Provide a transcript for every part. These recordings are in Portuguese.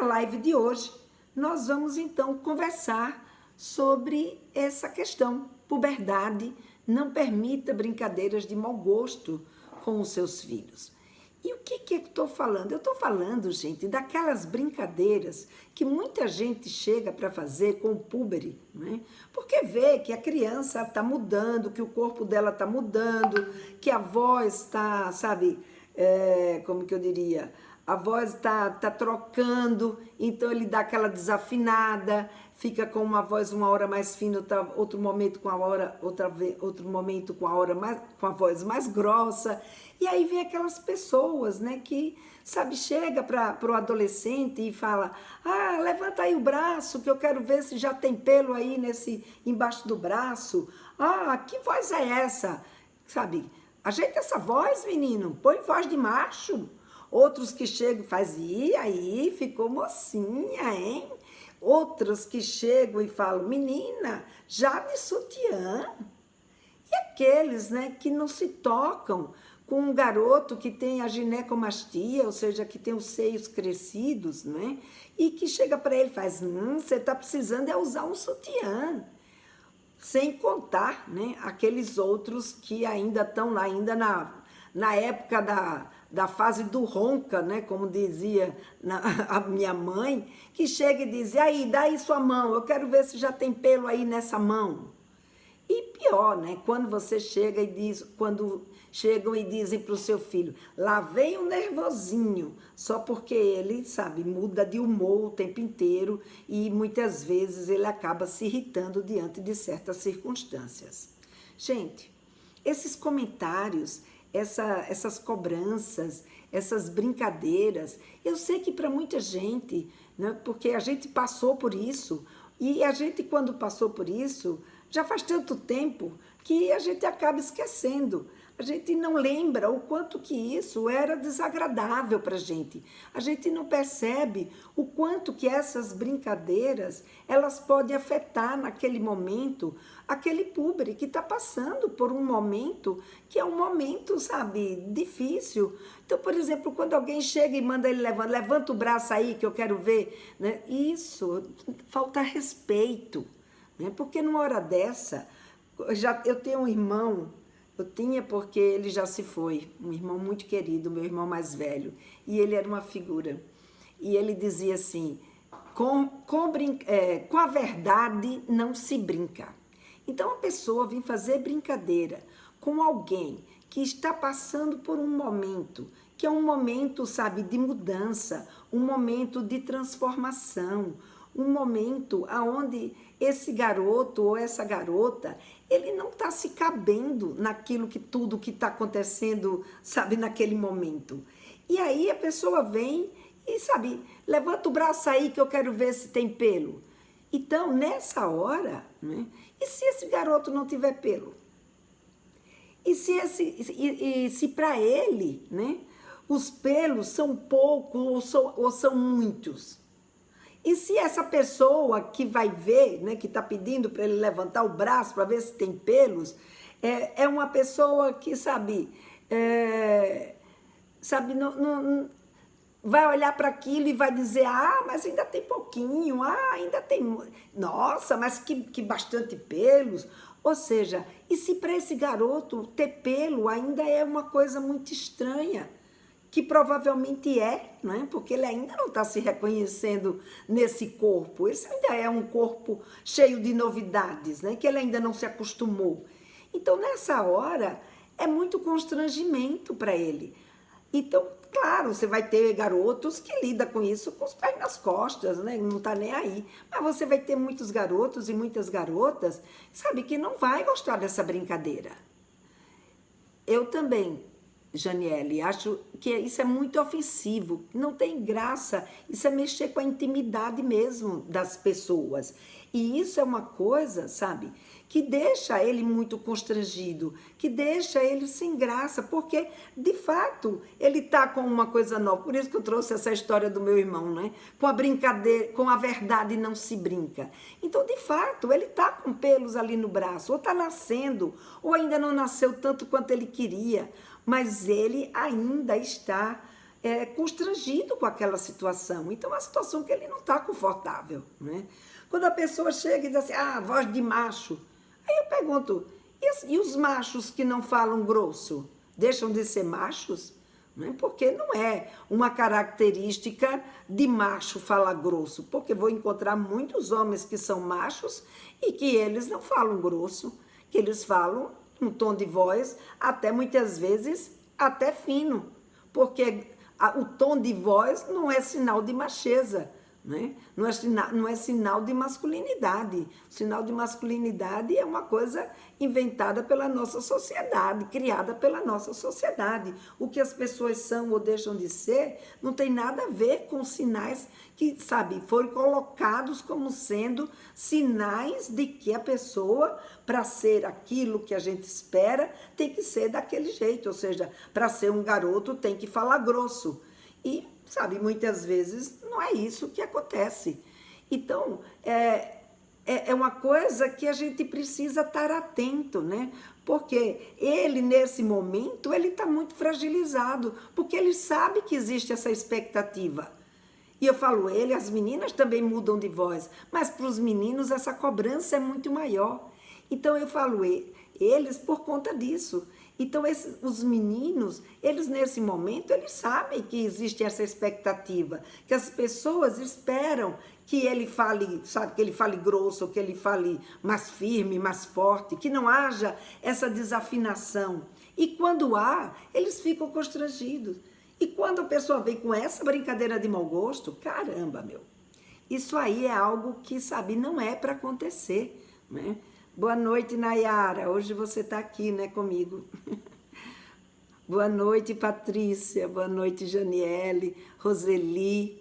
live de hoje, nós vamos então conversar sobre essa questão. Puberdade, não permita brincadeiras de mau gosto com os seus filhos. E o que eu estou falando? Eu estou falando, gente, daquelas brincadeiras que muita gente chega para fazer com o púbere, né? Porque vê que a criança está mudando, que o corpo dela está mudando, que a voz está, sabe, como que eu diria? A voz está trocando, então ele dá aquela desafinada, fica com uma voz uma hora mais fina, outro momento com outro momento com a voz mais grossa. E aí vem aquelas pessoas, né, que, sabe, chega para o adolescente e fala: ah, levanta aí o braço que eu quero ver se já tem pelo aí embaixo do braço. Ah, que voz é essa? Sabe, ajeita essa voz, menino, põe voz de macho. Outros que chegam e fazem: e aí, ficou mocinha, hein? Outros que chegam e falam: menina, já de sutiã. E aqueles, né, que não se tocam com um garoto que tem a ginecomastia, ou seja, que tem os seios crescidos, né? E que chega para ele e faz: você está precisando usar um sutiã. Sem contar, né, aqueles outros que ainda estão lá, ainda na época da fase do ronca, né, como dizia a minha mãe, que chega e diz: aí, dá aí sua mão, eu quero ver se já tem pelo aí nessa mão. E pior, né, quando você chega e diz, quando chegam e dizem para o seu filho: lá vem um nervosinho, só porque ele, sabe, muda de humor o tempo inteiro e muitas vezes ele acaba se irritando diante de certas circunstâncias. Gente, esses comentários, essas cobranças, essas brincadeiras, eu sei que para muita gente, né, porque a gente passou por isso, e a gente, quando passou por isso, já faz tanto tempo que a gente acaba esquecendo. A gente não lembra o quanto que isso era desagradável para a gente. A gente não percebe o quanto que essas brincadeiras, elas podem afetar naquele momento aquele púbere que está passando por um momento que é um momento, sabe, difícil. Então, por exemplo, quando alguém chega e manda ele levanta o braço aí que eu quero ver, né? Isso, falta respeito, né? Porque numa hora dessa, eu tenho um irmão. Eu tinha, porque ele já se foi, um irmão muito querido, meu irmão mais velho, e ele era uma figura. E ele dizia assim: com a verdade não se brinca. Então a pessoa vem fazer brincadeira com alguém que está passando por um momento, que é um momento, sabe, de mudança, um momento de transformação, um momento onde esse garoto ou essa garota, ele não está se cabendo naquilo que tudo que está acontecendo, sabe, naquele momento. E aí a pessoa vem e, sabe, levanta o braço aí que eu quero ver se tem pelo. Então, nessa hora, né, e se esse garoto não tiver pelo? E se para ele, né, os pelos são poucos ou são muitos? E se essa pessoa que vai ver, né, que está pedindo para ele levantar o braço para ver se tem pelos, é uma pessoa que, sabe, não, vai olhar para aquilo e vai dizer: ah, mas ainda tem pouquinho, ah, ainda tem, nossa, mas que bastante pelos. Ou seja, e se para esse garoto ter pelo ainda é uma coisa muito estranha, que provavelmente né? Porque ele ainda não está se reconhecendo nesse corpo. Esse ainda é um corpo cheio de novidades, né? Que ele ainda não se acostumou. Então, nessa hora, é muito constrangimento para ele. Então, claro, você vai ter garotos que lidam com isso com os pés nas costas, né? Não está nem aí. Mas você vai ter muitos garotos e muitas garotas, sabe, que não vai gostar dessa brincadeira. Eu também, Janiele, acho que isso é muito ofensivo, não tem graça, isso é mexer com a intimidade mesmo das pessoas. E isso é uma coisa, sabe, que deixa ele muito constrangido, que deixa ele sem graça, porque, de fato, ele tá com uma coisa nova. Por isso que eu trouxe essa história do meu irmão, né? Com a brincadeira, com a verdade não se brinca. Então, de fato, ele tá com pelos ali no braço, ou tá nascendo, ou ainda não nasceu tanto quanto ele queria, mas ele ainda está constrangido com aquela situação. Então, é uma situação que ele não está confortável, né? Quando a pessoa chega e diz assim, voz de macho. Aí eu pergunto, e os machos que não falam grosso? Deixam de ser machos? Né? Porque não é uma característica de macho falar grosso. Porque vou encontrar muitos homens que são machos e que eles não falam grosso, que eles falam um tom de voz até muitas vezes até fino. Porque o tom de voz não é sinal de macheza, né? Não é sinal de masculinidade. O sinal de masculinidade é uma coisa inventada pela nossa sociedade, criada pela nossa sociedade. O que as pessoas são ou deixam de ser não tem nada a ver com sinais que, sabe, foram colocados como sendo sinais de que a pessoa, para ser aquilo que a gente espera, tem que ser daquele jeito. Ou seja, para ser um garoto tem que falar grosso. E, sabe, muitas vezes não é isso que acontece. Então, é uma coisa que a gente precisa estar atento, né? Porque ele, nesse momento, ele está muito fragilizado, porque ele sabe que existe essa expectativa. E eu falo ele, as meninas também mudam de voz, mas para os meninos essa cobrança é muito maior. Então eu falo eles por conta disso. Então os meninos, eles nesse momento, eles sabem que existe essa expectativa, que as pessoas esperam que ele fale, sabe, que ele fale grosso, que ele fale mais firme, mais forte, que não haja essa desafinação. E quando há, eles ficam constrangidos. E quando a pessoa vem com essa brincadeira de mau gosto, caramba, meu, isso aí é algo que, sabe, não é para acontecer, né? Boa noite, Nayara. Hoje você está aqui, né, comigo. Boa noite, Patrícia. Boa noite, Janiele, Roseli.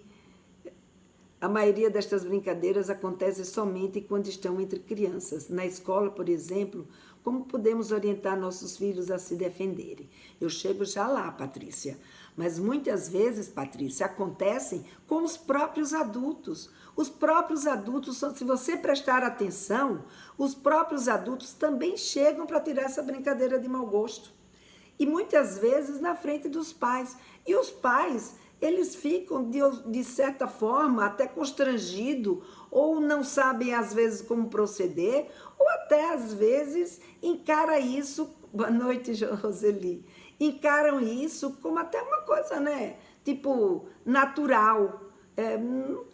A maioria destas brincadeiras acontece somente quando estão entre crianças. Na escola, por exemplo, como podemos orientar nossos filhos a se defenderem? Eu chego já lá, Patrícia. Mas muitas vezes, Patrícia, acontecem com os próprios adultos. Os próprios adultos, se você prestar atenção, os próprios adultos também chegam para tirar essa brincadeira de mau gosto. E muitas vezes na frente dos pais. E os pais, eles ficam, de certa forma, até constrangidos, ou não sabem, às vezes, como proceder, ou até, às vezes, encara isso... Boa noite, Roseli. Encaram isso como até uma coisa, né? Tipo, natural.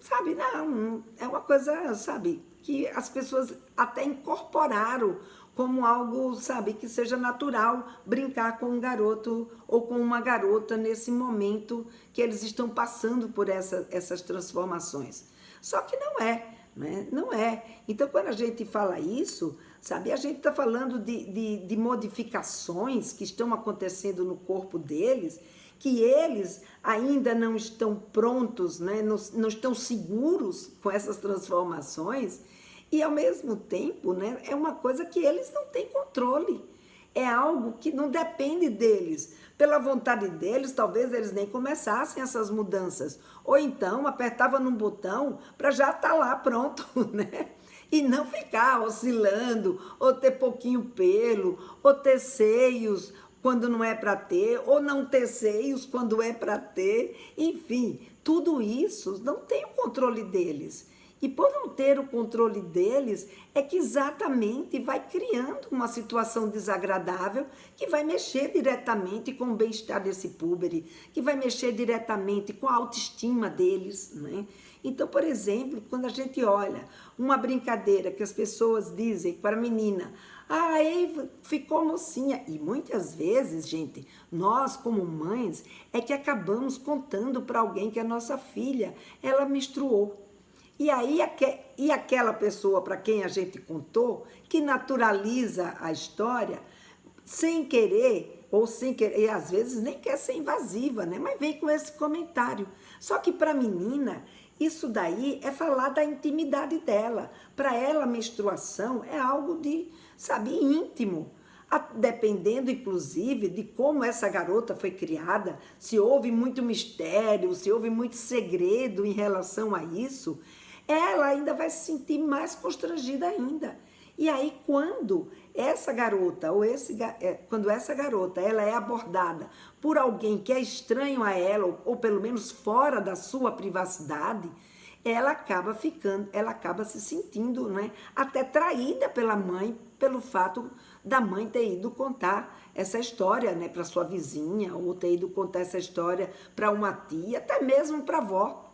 Sabe, não, é uma coisa, sabe, que as pessoas até incorporaram como algo, sabe, que seja natural brincar com um garoto ou com uma garota nesse momento que eles estão passando por essas transformações. Só que não é, né? Não é. Então, quando a gente fala isso, sabe, a gente está falando de modificações que estão acontecendo no corpo deles, que eles ainda não estão prontos, né? Não estão seguros com essas transformações, e ao mesmo tempo, né, é uma coisa que eles não têm controle. É algo que não depende deles. Pela vontade deles, talvez eles nem começassem essas mudanças. Ou então apertava num botão para já estar lá pronto, né? E não ficar oscilando, ou ter pouquinho pelo, ou ter seios quando não é para ter, ou não ter seios quando é para ter. Enfim, tudo isso não tem o controle deles. E por não ter o controle deles, é que exatamente vai criando uma situação desagradável que vai mexer diretamente com o bem-estar desse púbere, que vai mexer diretamente com a autoestima deles, né? Então, por exemplo, quando a gente olha uma brincadeira que as pessoas dizem para a menina, aí ficou mocinha. E muitas vezes, gente, nós como mães é que acabamos contando para alguém que a nossa filha, ela menstruou. E aí, e aquela pessoa para quem a gente contou, que naturaliza a história, sem querer, ou sem querer, e às vezes nem quer ser invasiva, né? Mas vem com esse comentário. Só que para a menina, isso daí é falar da intimidade dela. Para ela, a menstruação é algo de, sabe, íntimo. Dependendo, inclusive, de como essa garota foi criada, se houve muito mistério, se houve muito segredo em relação a isso, ela ainda vai se sentir mais constrangida ainda. E aí, quando essa garota quando essa garota ela é abordada por alguém que é estranho a ela, ou pelo menos fora da sua privacidade, ela acaba se sentindo, né, até traída pela mãe, pelo fato da mãe ter ido contar essa história, né, para sua vizinha, ou ter ido contar essa história para uma tia, até mesmo para a avó.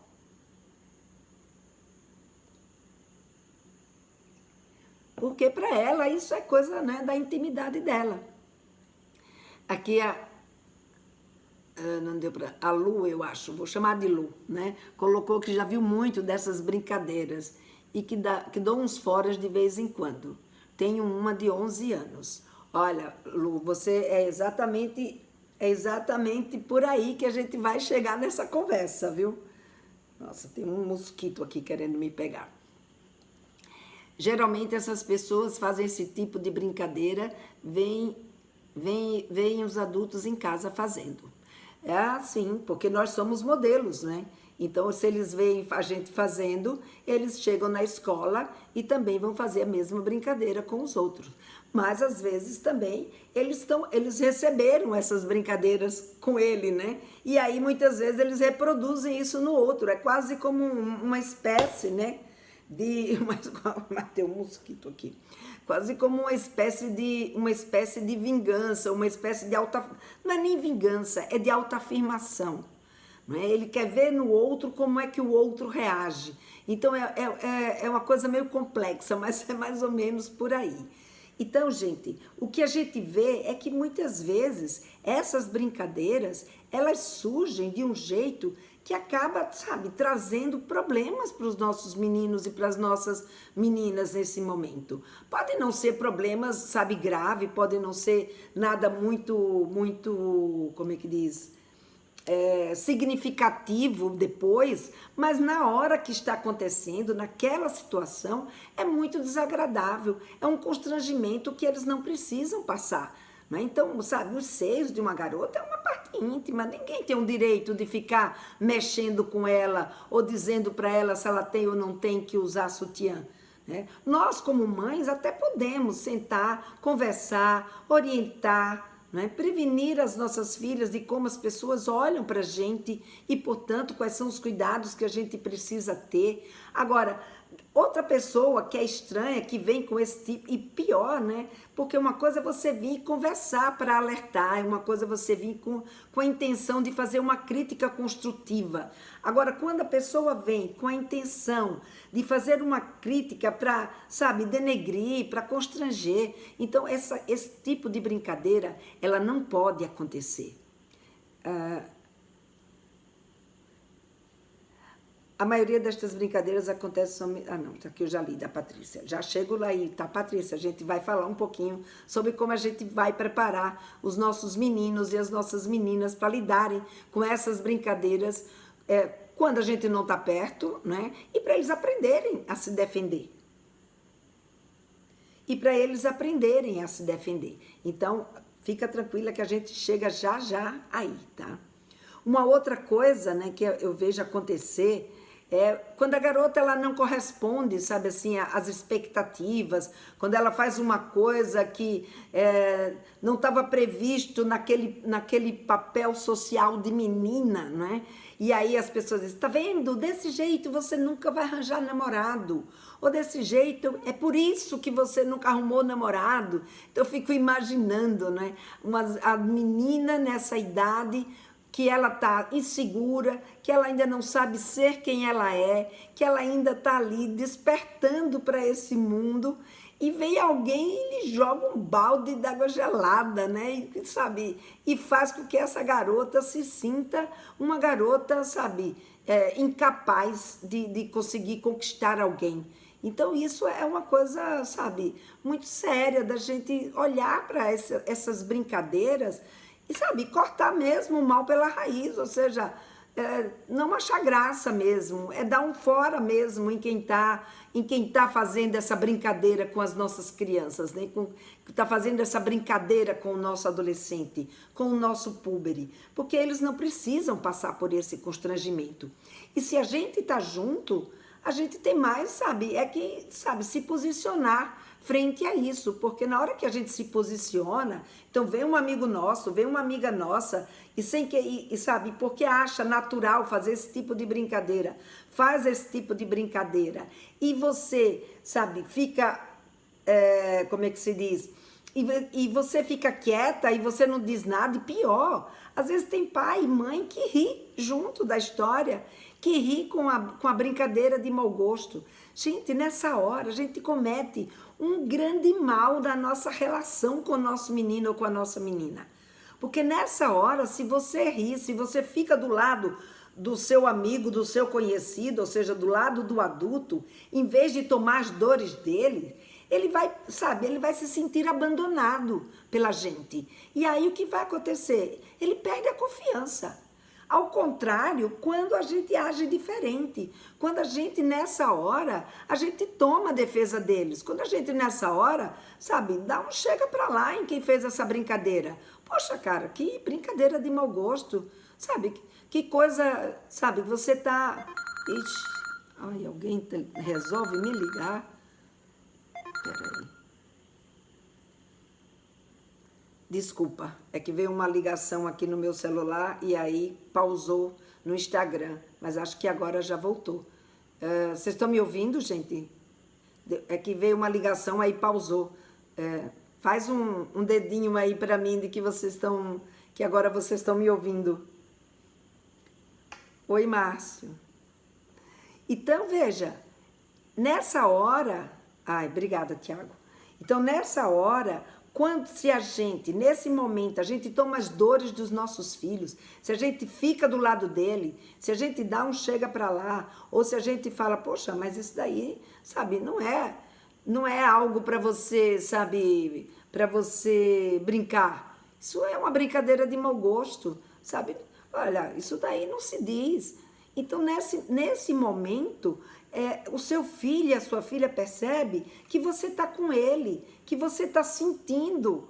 Porque para ela isso é coisa, né, da intimidade dela. Aqui não deu para a Lu, eu acho, vou chamar de Lu, né? Colocou que já viu muito dessas brincadeiras e que dou uns foras de vez em quando. Tenho uma de 11 anos. Olha, Lu, você é exatamente por aí que a gente vai chegar nessa conversa, viu? Nossa, tem um mosquito aqui querendo me pegar. Geralmente essas pessoas fazem esse tipo de brincadeira, veem os adultos em casa fazendo. É assim, porque nós somos modelos, né? Então, se eles veem a gente fazendo, eles chegam na escola e também vão fazer a mesma brincadeira com os outros. Mas, às vezes, também, eles receberam essas brincadeiras com ele, né? E aí, muitas vezes, eles reproduzem isso no outro. É quase como uma espécie, né? Mas tem um mosquito aqui. Quase como uma espécie de vingança, uma espécie de não é nem vingança, é de autoafirmação. Não é? Ele quer ver no outro como é que o outro reage. Então é uma coisa meio complexa, mas é mais ou menos por aí. Então, gente, o que a gente vê é que muitas vezes essas brincadeiras, elas surgem de um jeito que acaba, sabe, trazendo problemas para os nossos meninos e para as nossas meninas nesse momento. Pode não ser problemas, sabe, grave, pode não ser nada muito, como é que diz, significativo depois, mas na hora que está acontecendo, naquela situação, é muito desagradável, é um constrangimento que eles não precisam passar. Né? Então, sabe, os seios de uma garota é uma parte íntima, ninguém tem o direito de ficar mexendo com ela ou dizendo para ela se ela tem ou não tem que usar sutiã. Né? Nós, como mães, até podemos sentar, conversar, orientar, né? Prevenir as nossas filhas de como as pessoas olham para a gente e, portanto, quais são os cuidados que a gente precisa ter. Agora, outra pessoa que é estranha, que vem com esse tipo, e pior, né? Porque uma coisa é você vir conversar para alertar, uma coisa é você vir com a intenção de fazer uma crítica construtiva. Agora, quando a pessoa vem com a intenção de fazer uma crítica para, sabe, denegrir, para constranger, então esse tipo de brincadeira, ela não pode acontecer. A maioria destas brincadeiras acontece somente... Ah, não, aqui eu já li da Patrícia. Já chego lá aí, tá, Patrícia? A gente vai falar um pouquinho sobre como a gente vai preparar os nossos meninos e as nossas meninas para lidarem com essas brincadeiras quando a gente não está perto, né? E para eles aprenderem a se defender. Então, fica tranquila que a gente chega já aí, tá? Uma outra coisa, né, que eu vejo acontecer quando a garota ela não corresponde, sabe assim, às expectativas, quando ela faz uma coisa que não estava previsto naquele papel social de menina, né? E aí as pessoas dizem, tá vendo? Desse jeito você nunca vai arranjar namorado. Ou desse jeito, é por isso que você nunca arrumou namorado. Então eu fico imaginando, né? A menina nessa idade que ela está insegura, que ela ainda não sabe ser quem ela é, que ela ainda está ali despertando para esse mundo, e vem alguém e lhe joga um balde d'água gelada, né? E, sabe, e faz com que essa garota se sinta uma garota, sabe, incapaz de conseguir conquistar alguém. Então isso é uma coisa, sabe, muito séria da gente olhar para essas brincadeiras e, sabe, cortar mesmo o mal pela raiz, ou seja, não achar graça mesmo, dar um fora mesmo em quem tá fazendo essa brincadeira com as nossas crianças, né? Que está fazendo essa brincadeira com o nosso adolescente, com o nosso púbere, porque eles não precisam passar por esse constrangimento. E se a gente está junto, a gente tem mais, sabe, se posicionar frente a isso, porque na hora que a gente se posiciona, então vem um amigo nosso, vem uma amiga nossa, e sem que, e sabe, porque acha natural fazer esse tipo de brincadeira, faz esse tipo de brincadeira, e você, sabe, fica, como é que se diz? E você fica quieta e você não diz nada, e pior, às vezes tem pai e mãe que ri junto da história, que ri com a brincadeira de mau gosto. Gente, nessa hora a gente comete um grande mal na nossa relação com o nosso menino ou com a nossa menina. Porque nessa hora, se você ri, se você fica do lado do seu amigo, do seu conhecido, ou seja, do lado do adulto, em vez de tomar as dores dele, ele vai, sabe, ele vai se sentir abandonado pela gente. E aí o que vai acontecer? Ele perde a confiança. Ao contrário, quando a gente age diferente, quando a gente nessa hora, a gente toma a defesa deles. Quando a gente nessa hora, sabe, dá um chega pra lá em quem fez essa brincadeira. Poxa, cara, que brincadeira de mau gosto, sabe? Que coisa, sabe, você tá... Ixi, ai, alguém resolve me ligar? Peraí. Desculpa, é que veio uma ligação aqui no meu celular e aí pausou no Instagram, mas acho que agora já voltou. Vocês estão me ouvindo, gente? É que veio uma ligação, aí pausou. Faz um dedinho aí para mim de que vocês estão, que agora vocês estão me ouvindo. Oi, Márcio. Então, veja, nessa hora... Ai, obrigada, Tiago. Então, nessa hora... Quando se a gente, nesse momento, a gente toma as dores dos nossos filhos, se a gente fica do lado dele, se a gente dá um chega para lá, ou se a gente fala, poxa, mas isso daí, sabe, não é algo para você, sabe, para você brincar. Isso é uma brincadeira de mau gosto, sabe? Olha, isso daí não se diz. Então, nesse momento, o seu filho e a sua filha percebe que você está com ele, que você está sentindo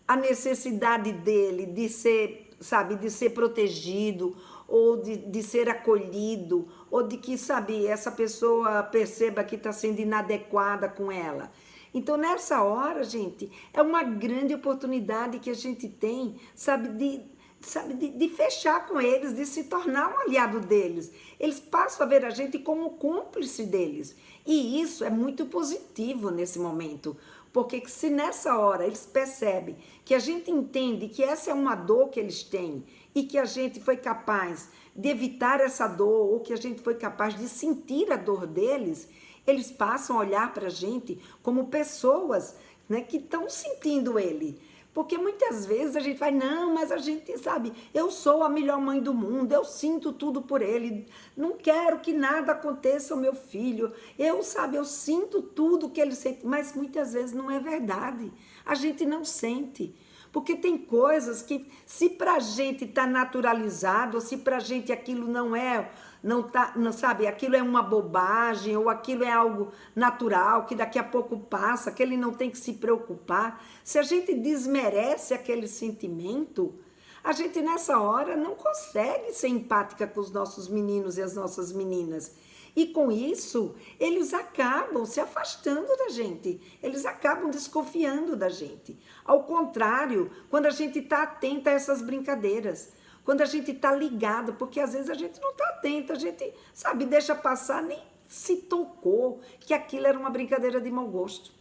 a necessidade dele de ser, sabe, de ser protegido, ou de ser acolhido, ou de que, sabe, essa pessoa perceba que está sendo inadequada com ela. Então, nessa hora, gente, é uma grande oportunidade que a gente tem, sabe, de fechar com eles, de se tornar um aliado deles. Eles passam a ver a gente como cúmplice deles. E isso é muito positivo nesse momento, porque se nessa hora eles percebem que a gente entende que essa é uma dor que eles têm e que a gente foi capaz de evitar essa dor, ou que a gente foi capaz de sentir a dor deles, eles passam a olhar para a gente como pessoas, né, que estão sentindo ele. Porque muitas vezes a gente vai, não, mas a gente, sabe, eu sou a melhor mãe do mundo, eu sinto tudo por ele, não quero que nada aconteça ao meu filho, eu sinto tudo que ele sente, mas muitas vezes não é verdade, a gente não sente. Porque tem coisas que, se pra gente tá naturalizado, ou se pra gente aquilo não sabe, aquilo é uma bobagem, ou aquilo é algo natural, que daqui a pouco passa, que ele não tem que se preocupar. Se a gente desmerece aquele sentimento, a gente nessa hora não consegue ser empática com os nossos meninos e as nossas meninas. E com isso, eles acabam se afastando da gente, eles acabam desconfiando da gente. Ao contrário, quando a gente está atenta a essas brincadeiras, quando a gente está ligado, porque às vezes a gente não está atenta, a gente, sabe, deixa passar, nem se tocou que aquilo era uma brincadeira de mau gosto.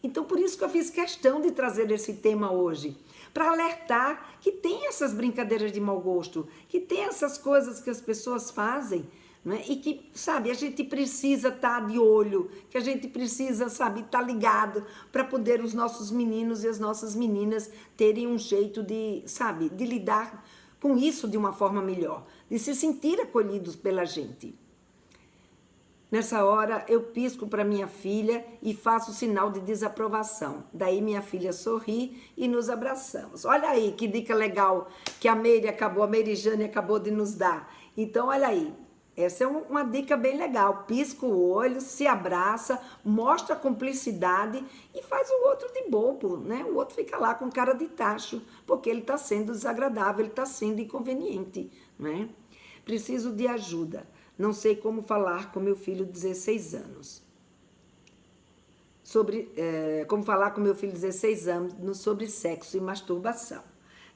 Então, por isso que eu fiz questão de trazer esse tema hoje, para alertar que tem essas brincadeiras de mau gosto, que tem essas coisas que as pessoas fazem, né? E que, sabe, a gente precisa estar de olho, que a gente precisa, sabe, estar ligado para poder os nossos meninos e as nossas meninas terem um jeito de, sabe, de lidar com isso de uma forma melhor, de se sentir acolhidos pela gente. Nessa hora, eu pisco para minha filha e faço o sinal de desaprovação. Daí minha filha sorri e nos abraçamos. Olha aí que dica legal que a Meire Jane acabou de nos dar. Então, olha aí. Essa é uma dica bem legal. Pisca o olho, se abraça, mostra cumplicidade e faz o outro de bobo, né? O outro fica lá com cara de tacho, porque ele está sendo desagradável, ele está sendo inconveniente, né? Preciso de ajuda. Não sei como falar com meu filho de 16 anos. sobre como falar com meu filho de 16 anos sobre sexo e masturbação.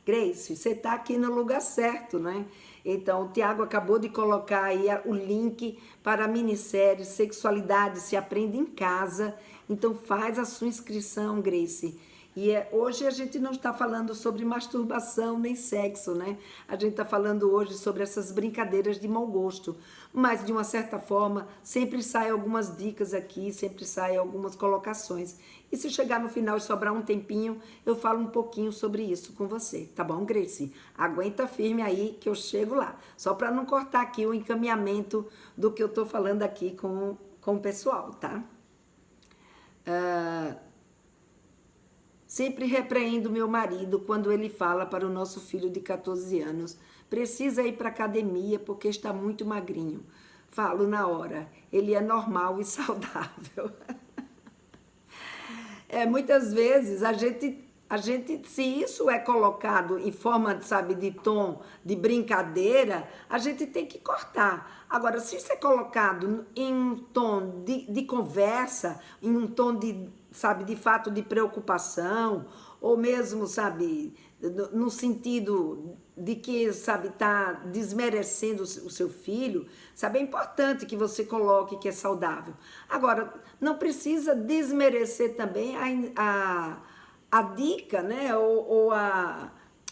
Grace, você está aqui no lugar certo, né? Então, o Tiago acabou de colocar aí o link para a minissérie Sexualidade se aprende em casa. Então, faz a sua inscrição, Grace. E hoje a gente não está falando sobre masturbação nem sexo, né? A gente está falando hoje sobre essas brincadeiras de mau gosto. Mas, de uma certa forma, sempre saem algumas dicas aqui, sempre saem algumas colocações. E se chegar no final e sobrar um tempinho, eu falo um pouquinho sobre isso com você, tá bom, Grace? Aguenta firme aí que eu chego lá. Só para não cortar aqui o encaminhamento do que eu estou falando aqui com o pessoal, tá? Sempre repreendo meu marido quando ele fala para o nosso filho de 14 anos: precisa ir para academia porque está muito magrinho. Falo na hora, ele é normal e saudável. Muitas vezes a gente, se isso é colocado em forma, sabe, de tom de brincadeira, a gente tem que cortar. Agora, se isso é colocado em um tom de conversa, em um tom de, sabe, de fato de preocupação, ou mesmo, sabe, no sentido de que, sabe, tá desmerecendo o seu filho, sabe, é importante que você coloque que é saudável. Agora, não precisa desmerecer também a dica, né, ou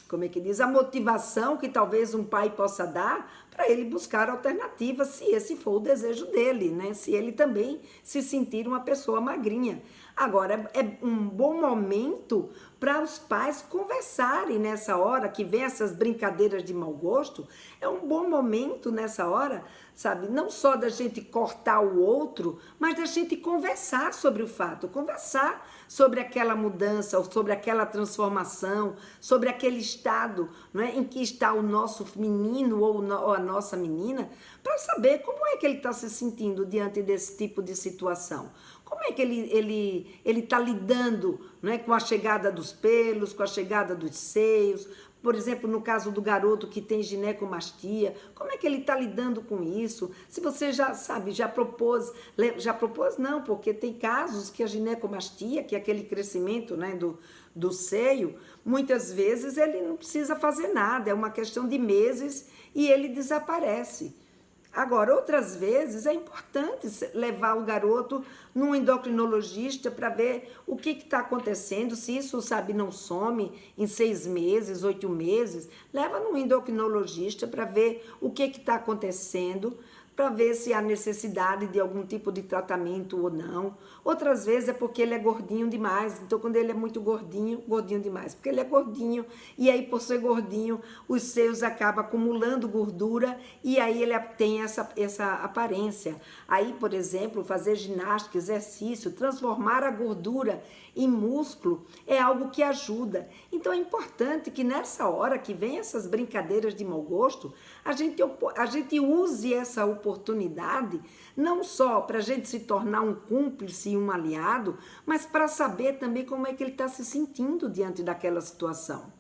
como é que diz, a motivação que talvez um pai possa dar para ele buscar alternativas, se esse for o desejo dele, né, se ele também se sentir uma pessoa magrinha. Agora, é um bom momento para os pais conversarem nessa hora, que vem essas brincadeiras de mau gosto, é um bom momento nessa hora, sabe, não só da gente cortar o outro, mas da gente conversar sobre o fato, conversar sobre aquela mudança, ou sobre aquela transformação, sobre aquele estado, não é, em que está o nosso menino ou a nossa menina, para saber como é que ele está se sentindo diante desse tipo de situação. Como é que ele está lidando, né, com a chegada dos pelos, com a chegada dos seios? Por exemplo, no caso do garoto que tem ginecomastia, como é que ele está lidando com isso? Se você já sabe, já propôs não, porque tem casos que a ginecomastia, que é aquele crescimento, né, do seio, muitas vezes ele não precisa fazer nada, é uma questão de meses e ele desaparece. Agora, outras vezes é importante levar o garoto num endocrinologista para ver o que está acontecendo, se isso, sabe, não some em 6 meses, 8 meses, leva num endocrinologista para ver o que está acontecendo, para ver se há necessidade de algum tipo de tratamento ou não. Outras vezes é porque ele é gordinho demais, então quando ele é muito gordinho demais, porque ele é gordinho, e aí por ser gordinho, os seios acabam acumulando gordura, e aí ele tem essa aparência. Aí, por exemplo, fazer ginástica, exercício, transformar a gordura em músculo é algo que ajuda. Então é importante que nessa hora que vem essas brincadeiras de mau gosto, a gente use essa oportunidade não só para a gente se tornar um cúmplice e um aliado, mas para saber também como é que ele está se sentindo diante daquela situação.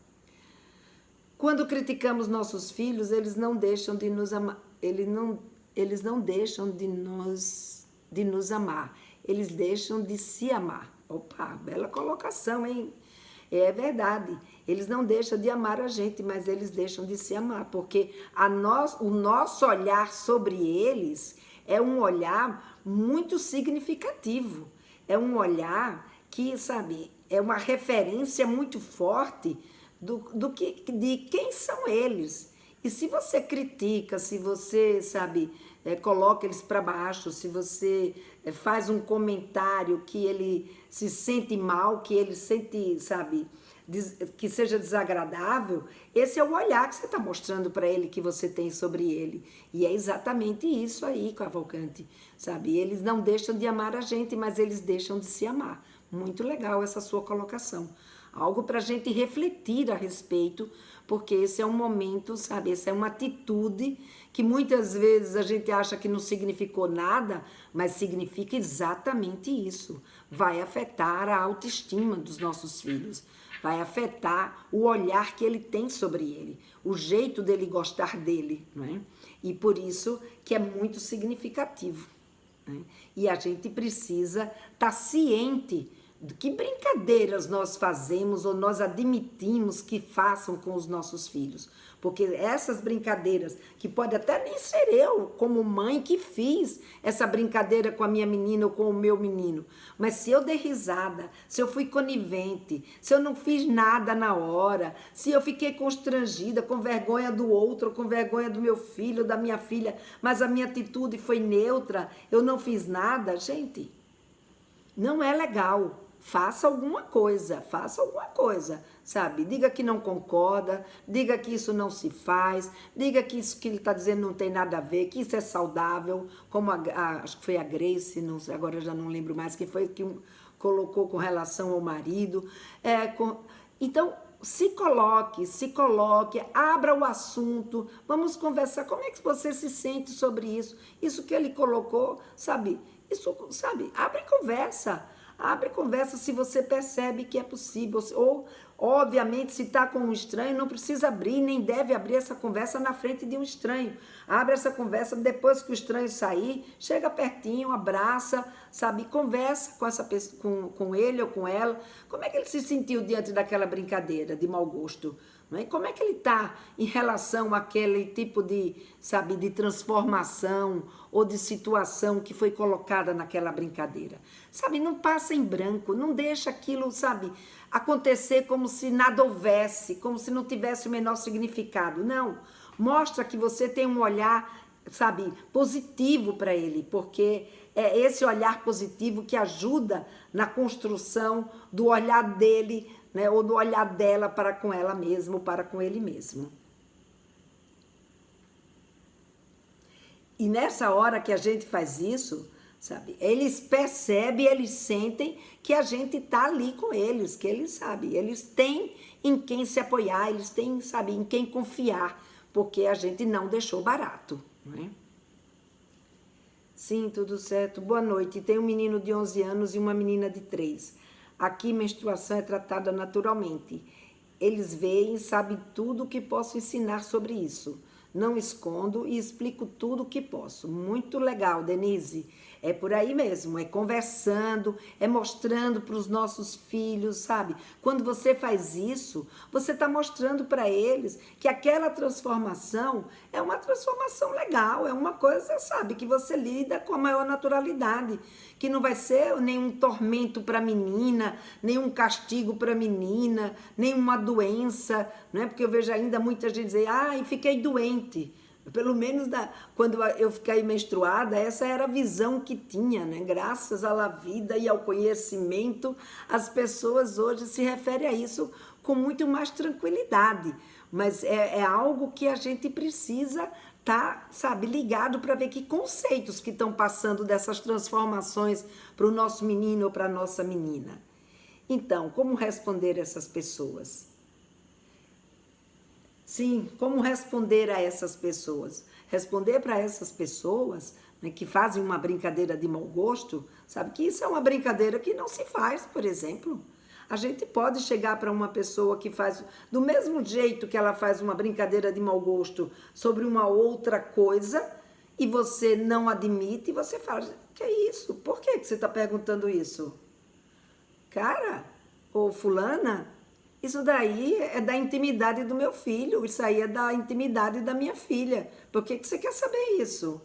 Quando criticamos nossos filhos, eles não deixam de nos amar, eles não deixam de nos amar, eles deixam de se amar. Opa, bela colocação, hein? É verdade, eles não deixam de amar a gente, mas eles deixam de se amar, porque o nosso olhar sobre eles é um olhar muito significativo, é um olhar que, sabe, é uma referência muito forte de quem são eles. E se você critica, se você, sabe, coloca eles para baixo, se você faz um comentário que ele se sente mal, que ele sente, sabe, que seja desagradável, esse é o olhar que você está mostrando para ele, que você tem sobre ele. E é exatamente isso aí, Cavalcante, sabe? Eles não deixam de amar a gente, mas eles deixam de se amar. Muito legal essa sua colocação. Algo para a gente refletir a respeito, porque esse é um momento, sabe, essa é uma atitude que muitas vezes a gente acha que não significou nada, mas significa exatamente isso. Vai afetar a autoestima dos nossos filhos, vai afetar o olhar que ele tem sobre ele, o jeito dele gostar dele, não é? E por isso que é muito significativo. né? E a gente precisa estar ciente de que brincadeiras nós fazemos ou nós admitimos que façam com os nossos filhos. Porque essas brincadeiras, que pode até nem ser eu, como mãe, que fiz essa brincadeira com a minha menina ou com o meu menino, mas se eu dei risada, se eu fui conivente, se eu não fiz nada na hora, se eu fiquei constrangida, com vergonha do outro, com vergonha do meu filho, da minha filha, mas a minha atitude foi neutra, eu não fiz nada, gente, não é legal. Faça alguma coisa, sabe? Diga que não concorda, diga que isso não se faz, diga que isso que ele está dizendo não tem nada a ver, que isso é saudável, como acho que foi a Grace, não sei, agora eu já não lembro mais, que foi que colocou com relação ao marido. Então, se coloque, abra o assunto, vamos conversar. Como é que você se sente sobre isso? Isso que ele colocou, sabe? Abre conversa. Abre conversa se você percebe que é possível. Ou, obviamente, se está com um estranho, não precisa abrir, nem deve abrir essa conversa na frente de um estranho. Abre essa conversa depois que o estranho sair, chega pertinho, abraça, sabe? Conversa com essa pessoa, com ele ou com ela. Como é que ele se sentiu diante daquela brincadeira de mau gosto? Não é? Como é que ele está em relação àquele tipo de, sabe, de transformação ou de situação que foi colocada naquela brincadeira? Sabe, não passa em branco, não deixa aquilo, sabe, acontecer como se nada houvesse, como se não tivesse o menor significado. Não, mostra que você tem um olhar, sabe, positivo para ele, porque é esse olhar positivo que ajuda na construção do olhar dele, né, ou do olhar dela para com ela mesma ou para com ele mesmo. E nessa hora que a gente faz isso, sabe, eles percebem, eles sentem que a gente está ali com eles, que eles sabem, eles têm em quem se apoiar, eles têm, sabe, em quem confiar, porque a gente não deixou barato, não é? Sim, tudo certo. Boa noite. Tem um menino de 11 anos e uma menina de 3. Aqui, menstruação é tratada naturalmente. Eles veem e sabem tudo o que posso ensinar sobre isso. Não escondo e explico tudo o que posso. Muito legal, Denise. É por aí mesmo, é conversando, é mostrando para os nossos filhos, sabe? Quando você faz isso, você está mostrando para eles que aquela transformação é uma transformação legal, é uma coisa, sabe, que você lida com a maior naturalidade, que não vai ser nenhum tormento para a menina, nenhum castigo para a menina, nenhuma doença, não é? Porque eu vejo ainda muita gente dizer, ai, fiquei doente. Pelo menos quando eu fiquei menstruada, essa era a visão que tinha, né? Graças à vida e ao conhecimento, as pessoas hoje se referem a isso com muito mais tranquilidade. Mas é algo que a gente precisa estar, sabe, ligado para ver que conceitos que estão passando dessas transformações para o nosso menino ou para a nossa menina. Então, como responder essas pessoas? Sim, como responder a essas pessoas? Responder para essas pessoas, né, que fazem uma brincadeira de mau gosto, sabe que isso é uma brincadeira que não se faz, por exemplo. A gente pode chegar para uma pessoa que faz, do mesmo jeito que ela faz uma brincadeira de mau gosto sobre uma outra coisa, e você não admite, e você fala, que é isso? Por que você está perguntando isso? Cara, ou fulana, isso daí é da intimidade do meu filho, isso aí é da intimidade da minha filha. Por que você quer saber isso?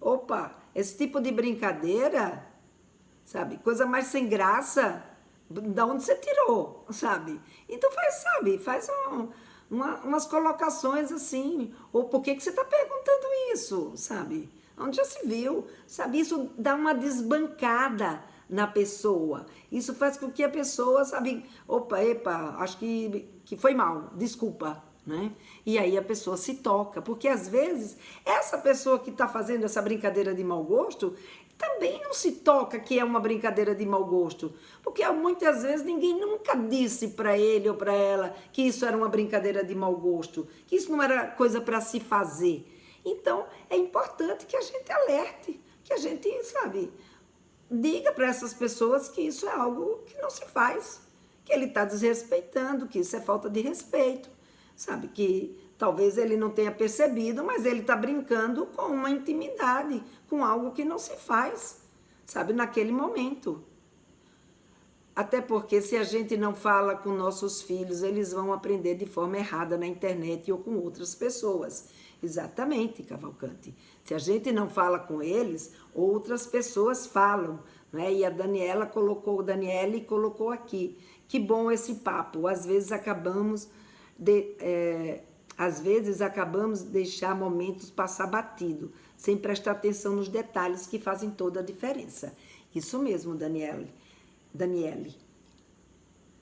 Opa, esse tipo de brincadeira, sabe, coisa mais sem graça, da onde você tirou, sabe? Então faz umas colocações assim, ou por que você está perguntando isso, sabe? Onde já se viu, sabe? Isso dá uma desbancada na pessoa. Isso faz com que a pessoa, sabe, acho que foi mal, desculpa, né? E aí a pessoa se toca, porque às vezes essa pessoa que está fazendo essa brincadeira de mau gosto também não se toca que é uma brincadeira de mau gosto, porque muitas vezes ninguém nunca disse para ele ou para ela que isso era uma brincadeira de mau gosto, que isso não era coisa para se fazer. Então é importante que a gente alerte, que a gente, sabe, diga para essas pessoas que isso é algo que não se faz, que ele está desrespeitando, que isso é falta de respeito, sabe, que Talvez ele não tenha percebido, mas ele está brincando com uma intimidade, com algo que não se faz, sabe, naquele momento. Até porque se a gente não fala com nossos filhos, eles vão aprender de forma errada na internet ou com outras pessoas. Exatamente, Cavalcante. Se a gente não fala com eles, outras pessoas falam, né? E a Daniele colocou aqui. Que bom esse papo. Às vezes acabamos de deixar momentos passar batido, sem prestar atenção nos detalhes que fazem toda a diferença. Isso mesmo, Daniele.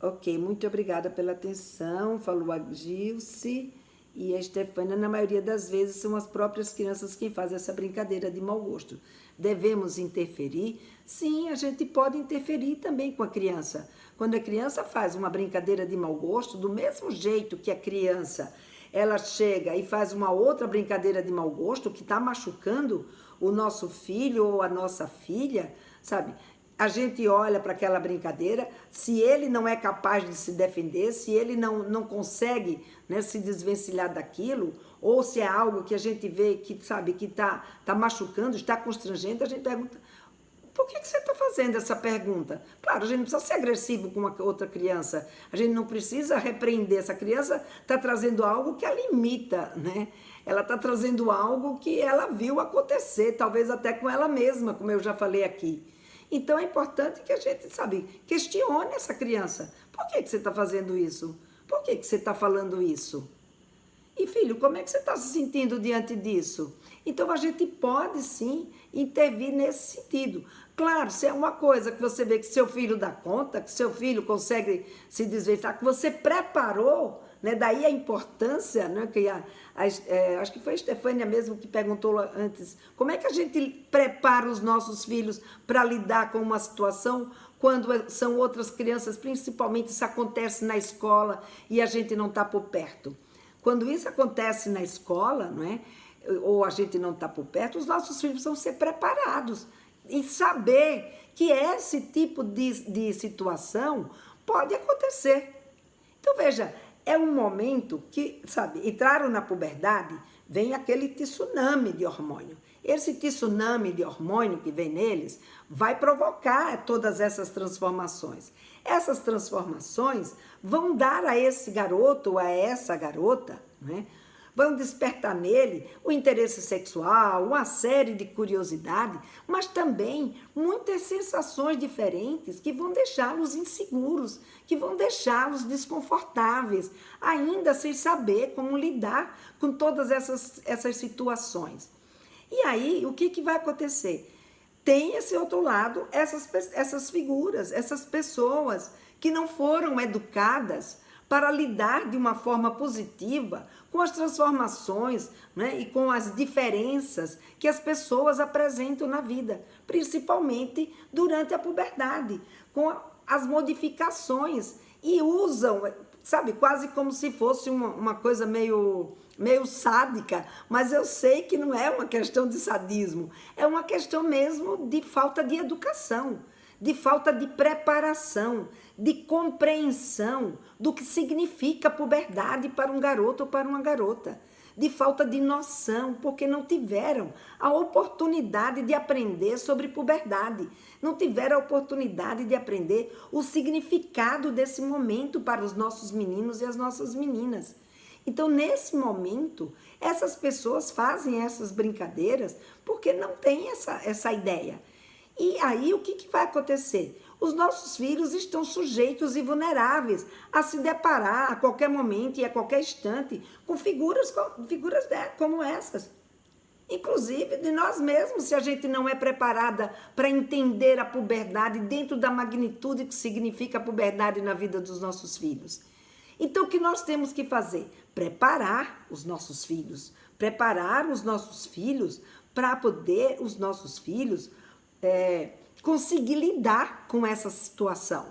Ok, muito obrigada pela atenção, falou a Gilce. E a Stefânia, na maioria das vezes, são as próprias crianças quem fazem essa brincadeira de mau gosto. Devemos interferir? Sim, a gente pode interferir também com a criança. Quando a criança faz uma brincadeira de mau gosto, do mesmo jeito que a criança, ela chega e faz uma outra brincadeira de mau gosto, que está machucando o nosso filho ou a nossa filha, sabe? A gente olha para aquela brincadeira, se ele não é capaz de se defender, se ele não consegue, né, se desvencilhar daquilo, ou se é algo que a gente vê que, sabe, que tá machucando, está constrangendo, a gente pergunta, por que você está fazendo essa pergunta? Claro, a gente não precisa ser agressivo com uma outra criança, a gente não precisa repreender, essa criança está trazendo algo que a limita, né? Ela está trazendo algo que ela viu acontecer, talvez até com ela mesma, como eu já falei aqui. Então é importante que a gente, sabe, questione essa criança. Por que você está fazendo isso? Por que você está falando isso? E filho, como é que você está se sentindo diante disso? Então a gente pode sim intervir nesse sentido. Claro, se é uma coisa que você vê que seu filho dá conta, que seu filho consegue se desvencilhar, que você preparou, né? Daí a importância, né? Que acho que foi a Stefânia mesmo que perguntou antes, como é que a gente prepara os nossos filhos para lidar com uma situação quando são outras crianças, principalmente isso acontece na escola e a gente não está por perto. Quando isso acontece na escola, não é? Ou a gente não está por perto, os nossos filhos precisam ser preparados e saber que esse tipo de situação pode acontecer. Então, veja, é um momento que, sabe, entraram na puberdade, vem aquele tsunami de hormônio. Esse tsunami de hormônio que vem neles vai provocar todas essas transformações. Essas transformações vão dar a esse garoto ou a essa garota, né, vão despertar nele o interesse sexual, uma série de curiosidade, mas também muitas sensações diferentes que vão deixá-los inseguros, que vão deixá-los desconfortáveis, ainda sem saber como lidar com todas essas situações. E aí, o que vai acontecer? Tem esse outro lado, essas figuras, essas pessoas que não foram educadas para lidar de uma forma positiva com as transformações, né, e com as diferenças que as pessoas apresentam na vida, principalmente durante a puberdade, com as modificações, e usam, sabe, quase como se fosse uma coisa meio sádica, mas eu sei que não é uma questão de sadismo, é uma questão mesmo de falta de educação, de falta de preparação, de compreensão do que significa puberdade para um garoto ou para uma garota, de falta de noção, porque não tiveram a oportunidade de aprender sobre puberdade, não tiveram a oportunidade de aprender o significado desse momento para os nossos meninos e as nossas meninas. Então, nesse momento, essas pessoas fazem essas brincadeiras porque não têm essa ideia. E aí, o que vai acontecer? Os nossos filhos estão sujeitos e vulneráveis a se deparar a qualquer momento e a qualquer instante com figuras como essas. Inclusive de nós mesmos, se a gente não é preparada para entender a puberdade dentro da magnitude que significa a puberdade na vida dos nossos filhos. Então, o que nós temos que fazer? Preparar os nossos filhos para poder os nossos filhos conseguir lidar com essa situação.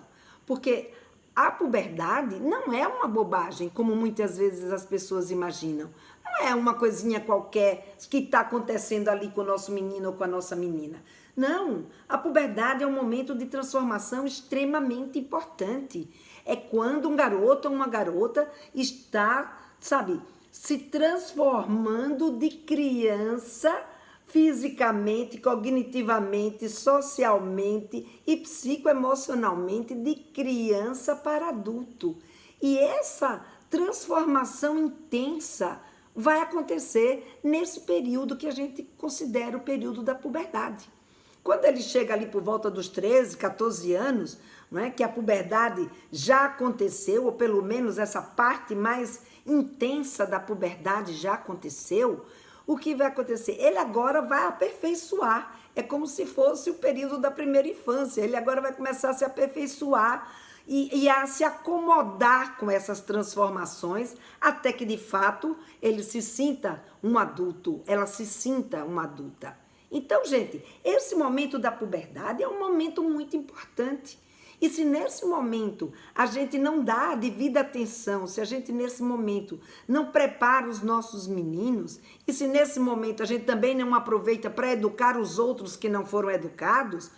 Porque a puberdade não é uma bobagem, como muitas vezes as pessoas imaginam. Não é uma coisinha qualquer que está acontecendo ali com o nosso menino ou com a nossa menina. Não, a puberdade é um momento de transformação extremamente importante. É quando um garoto ou uma garota está, sabe, se transformando de criança fisicamente, cognitivamente, socialmente e psicoemocionalmente, de criança para adulto. E essa transformação intensa vai acontecer nesse período que a gente considera o período da puberdade. Quando ele chega ali por volta dos 13, 14 anos, não é, que a puberdade já aconteceu, ou pelo menos essa parte mais intensa da puberdade já aconteceu, o que vai acontecer? Ele agora vai aperfeiçoar. É como se fosse o período da primeira infância. Ele agora vai começar a se aperfeiçoar e a se acomodar com essas transformações, até que de fato ele se sinta um adulto, ela se sinta uma adulta. Então, gente, esse momento da puberdade é um momento muito importante. E se nesse momento a gente não dá a devida atenção, se a gente nesse momento não prepara os nossos meninos, e se nesse momento a gente também não aproveita para educar os outros que não foram educados,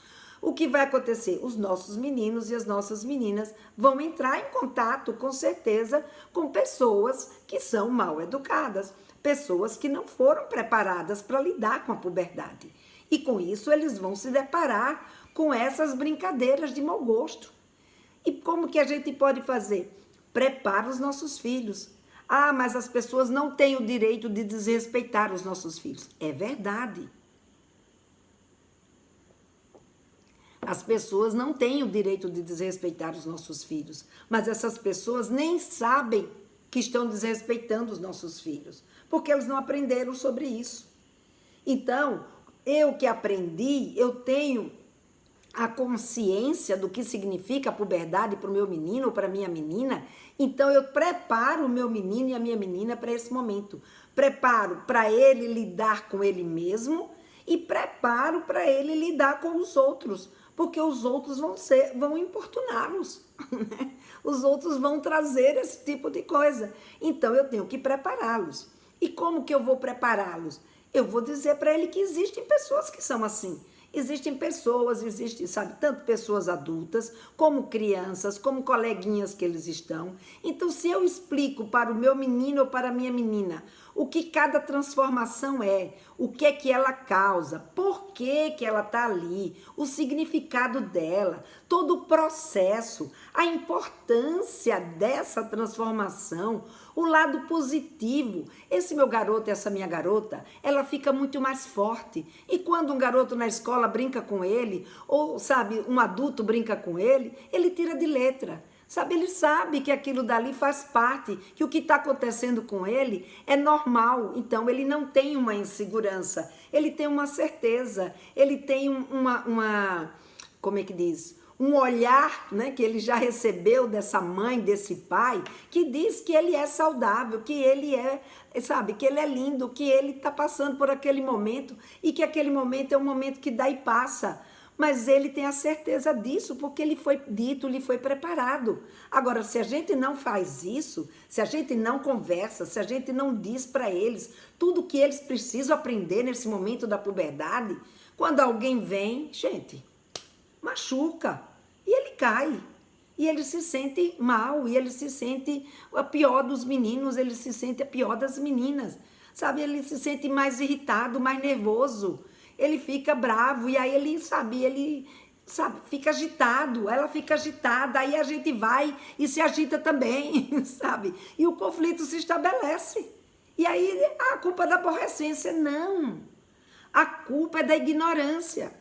o que vai acontecer? Os nossos meninos e as nossas meninas vão entrar em contato, com certeza, com pessoas que são mal educadas, pessoas que não foram preparadas para lidar com a puberdade. E com isso eles vão se deparar com essas brincadeiras de mau gosto. E como que a gente pode fazer? Prepara os nossos filhos. Ah, mas as pessoas não têm o direito de desrespeitar os nossos filhos. É verdade. As pessoas não têm o direito de desrespeitar os nossos filhos, mas essas pessoas nem sabem que estão desrespeitando os nossos filhos, porque eles não aprenderam sobre isso. Então, eu que aprendi, eu tenho a consciência do que significa a puberdade para o meu menino ou para a minha menina, então eu preparo o meu menino e a minha menina para esse momento. Preparo para ele lidar com ele mesmo e preparo para ele lidar com os outros, porque os outros vão importuná-los, né? Os outros vão trazer esse tipo de coisa. Então eu tenho que prepará-los. E como que eu vou prepará-los? Eu vou dizer para ele que existem pessoas que são assim. Existem pessoas, sabe, tanto pessoas adultas, como crianças, como coleguinhas que eles estão. Então, se eu explico para o meu menino ou para a minha menina o que cada transformação é, o que é que ela causa, por que que ela está ali, o significado dela, todo o processo, a importância dessa transformação, o lado positivo. Esse meu garoto, essa minha garota, ela fica muito mais forte. E quando um garoto na escola brinca com ele, ou, sabe, um adulto brinca com ele, ele tira de letra. Sabe, ele sabe que aquilo dali faz parte, que o que está acontecendo com ele é normal. Então, ele não tem uma insegurança, ele tem uma certeza, ele tem como é que diz? Um olhar, né, que ele já recebeu dessa mãe, desse pai, que diz que ele é saudável, que ele é, sabe, que ele é lindo, que ele está passando por aquele momento e que aquele momento é um momento que dá e passa. Mas ele tem a certeza disso porque ele foi dito, ele foi preparado. Agora, se a gente não faz isso, se a gente não conversa, se a gente não diz para eles tudo que eles precisam aprender nesse momento da puberdade, quando alguém vem, gente, machuca e ele cai. E ele se sente mal, e ele se sente a pior dos meninos, ele se sente a pior das meninas. Sabe, ele se sente mais irritado, mais nervoso. Ele fica bravo e aí ele fica agitado, ela fica agitada, aí a gente vai e se agita também, sabe? E o conflito se estabelece. E aí a culpa é da aborrecência. Não, a culpa é da ignorância.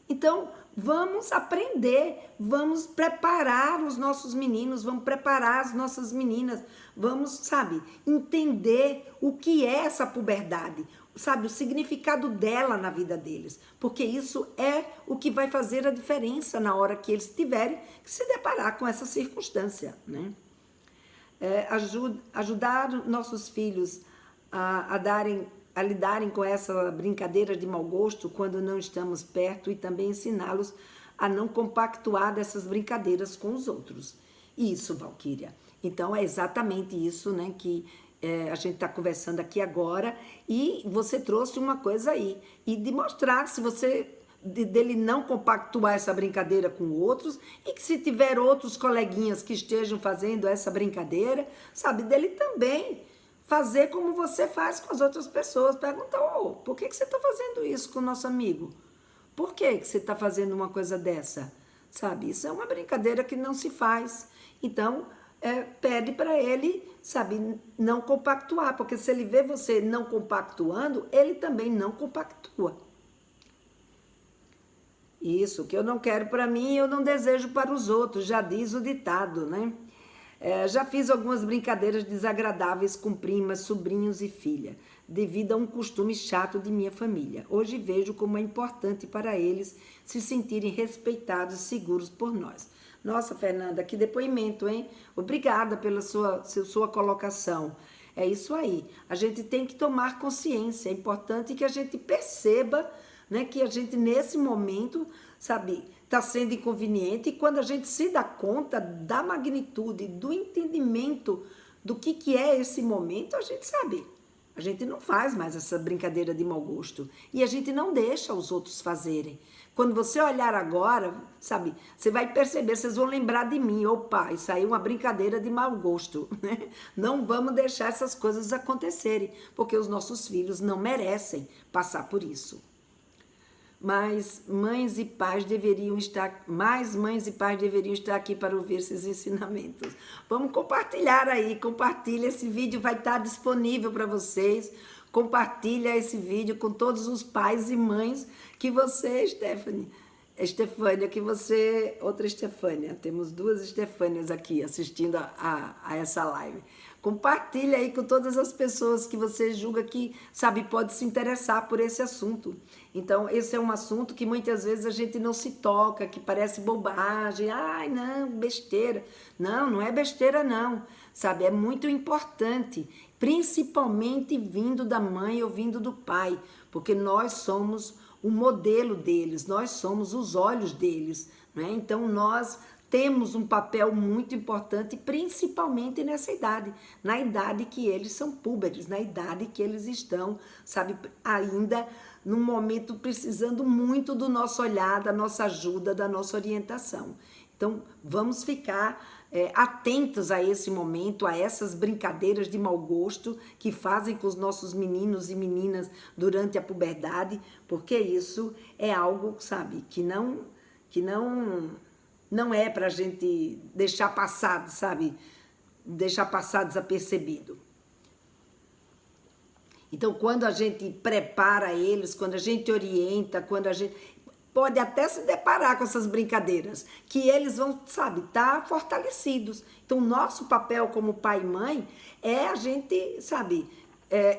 Então, vamos aprender, vamos preparar os nossos meninos, vamos preparar as nossas meninas, vamos, sabe, entender o que é essa puberdade, sabe, o significado dela na vida deles, porque isso é o que vai fazer a diferença na hora que eles tiverem que se deparar com essa circunstância, né? Ajudar nossos filhos a lidarem com essa brincadeira de mau gosto quando não estamos perto e também ensiná-los a não compactuar dessas brincadeiras com os outros. Isso, Valquíria. Então, é exatamente isso, né, que a gente está conversando aqui agora, e você trouxe uma coisa aí, e de mostrar se você dele não compactuar essa brincadeira com outros, e que se tiver outros coleguinhas que estejam fazendo essa brincadeira, sabe, dele também fazer como você faz com as outras pessoas. Pergunta, por que você está fazendo isso com o nosso amigo? Por que você está fazendo uma coisa dessa? Sabe, isso é uma brincadeira que não se faz. Então, pede para ele, sabe, não compactuar, porque se ele vê você não compactuando, ele também não compactua. Isso, o que eu não quero para mim, eu não desejo para os outros, já diz o ditado, né? Já fiz algumas brincadeiras desagradáveis com primas, sobrinhos e filha, devido a um costume chato de minha família. Hoje vejo como é importante para eles se sentirem respeitados e seguros por nós. Nossa, Fernanda, que depoimento, hein? Obrigada pela sua colocação. É isso aí. A gente tem que tomar consciência. É importante que a gente perceba, né, que a gente, nesse momento, sabe, está sendo inconveniente, e quando a gente se dá conta da magnitude, do entendimento do que é esse momento, a gente sabe. A gente não faz mais essa brincadeira de mau gosto. E a gente não deixa os outros fazerem. Quando você olhar agora, sabe, você vai perceber, vocês vão lembrar de mim. Opa, isso aí é uma brincadeira de mau gosto, né? Não vamos deixar essas coisas acontecerem, porque os nossos filhos não merecem passar por isso. Mas mães e pais deveriam estar aqui para ouvir esses ensinamentos. Vamos compartilhar aí, compartilha, esse vídeo vai estar disponível para vocês. Compartilha esse vídeo com todos os pais e mães que você, Estefânia, que você, outra Estefânia, temos duas Estefânias aqui assistindo a essa live. Compartilha aí com todas as pessoas que você julga que, sabe, pode se interessar por esse assunto. Então, esse é um assunto que muitas vezes a gente não se toca, que parece bobagem. Ai, não, besteira. Não, não é besteira não, sabe? É muito importante, principalmente vindo da mãe ou vindo do pai, porque nós somos o modelo deles, nós somos os olhos deles, né? Então, nós temos um papel muito importante, principalmente nessa idade, na idade que eles são púberes, na idade que eles estão, sabe, ainda num momento precisando muito do nosso olhar, da nossa ajuda, da nossa orientação. Então, vamos ficar atentos a esse momento, a essas brincadeiras de mau gosto que fazem com os nossos meninos e meninas durante a puberdade, porque isso é algo, sabe, que não é para a gente deixar passar, sabe? Deixar passar desapercebido. Então, quando a gente prepara eles, quando a gente orienta, quando a gente pode até se deparar com essas brincadeiras, que eles vão, sabe, estar fortalecidos. Então, nosso papel como pai e mãe é a gente, sabe,